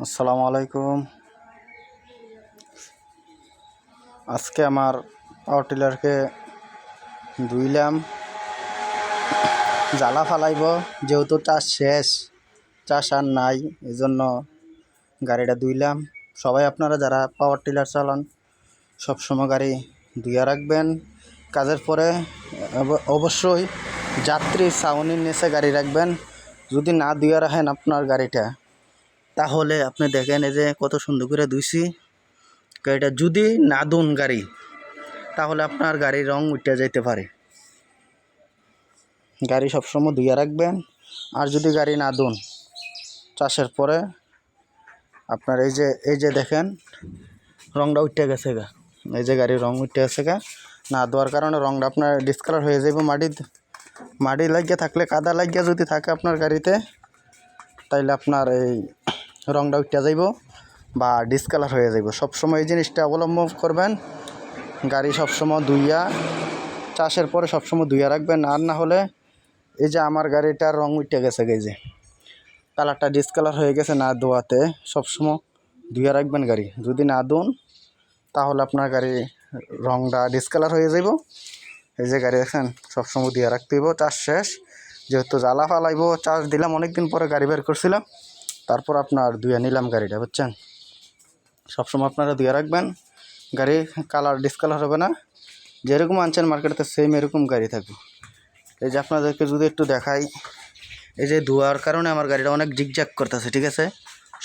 আসসালামু আলাইকুম। আজকে আমার পাওয়ার টিলারকে ধুইলাম, জ্বালা ফালাইব, যেহেতু চাষ শেষ, চাষ আর নাই, এই জন্য গাড়িটা ধুইলাম। সবাই আপনারা যারা পাওয়ার টিলার চালান সবসময় গাড়ি ধুইয়া রাখবেন। কাজের পরে অবশ্যই যাত্রীর ছাউনির নিচে গাড়ি রাখবেন। যদি না ধুইয়া রাখেন আপনার গাড়িটা, তাহলে আপনি দেখেন এই যে কত সুন্দর করে ধুইছি। গাড়িটা যদি না ধুন গাড়ি, তাহলে আপনার গাড়ির রং উঠে যেতে পারে। গাড়ি সবসময় ধুইয়া রাখবেন। আর যদি গাড়ি না ধুন, চাষের পরে আপনার এই যে দেখেন রংটা উঠে গেছে গা, এই যে গাড়ির রং উঠে গেছে গা। না ধোয়ার কারণে রংটা আপনার ডিসকালার হয়ে যাবে। মাটি লাগিয়ে থাকলে, কাদা লাগিয়ে যদি থাকে আপনার গাড়িতে, তাইলে আপনার এই রংটা উঠে যাইব বা ডিসকালার হয়ে যাইব। সবসময় এই জিনিসটা অবলম্বন করবেন। গাড়ি সবসময় ধুইয়া, চাষের পরে সবসময় ধুইয়া রাখবেন। আর না হলে এই যে আমার গাড়িটার রং উঠে গেছে, এই যে কালারটা ডিসকালার হয়ে গেছে না ধোয়াতে। সবসময় ধুইয়া রাখবেন গাড়ি। যদি না ধুন, তাহলে আপনার গাড়ি রংটা ডিসকালার হয়ে যাইব। এই যে গাড়ি দেখেন সবসময় ধুইয়া রাখতে হইব। চাষ শেষ, যেহেতু জ্বালা ফালাইব, চার্জ দিলাম, অনেকদিন পরে গাড়ি বের করছিলাম, তারপর আপনার ধুইয়া নিলাম গাড়িটা, বুঝছেন। সবসময় আপনারা ধুইয়া রাখবেন। গাড়ি কালার ডিসকালার হবে না। যেরকম আনছেন মার্কেটে সেম এরকম গাড়ি থাকবে। এই যে আপনাদেরকে যদি একটু দেখাই, এই যে ধোয়ার কারণে আমার গাড়িটা অনেক জিগজ্যাগ করতেছে, ঠিক আছে।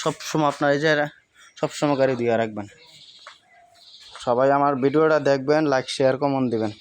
সবসময় আপনার এই যে সবসময় গাড়ি ধুইয়া রাখবেন। সবাই আমার ভিডিওটা দেখবেন, লাইক শেয়ার কমেন্ট দিবেন।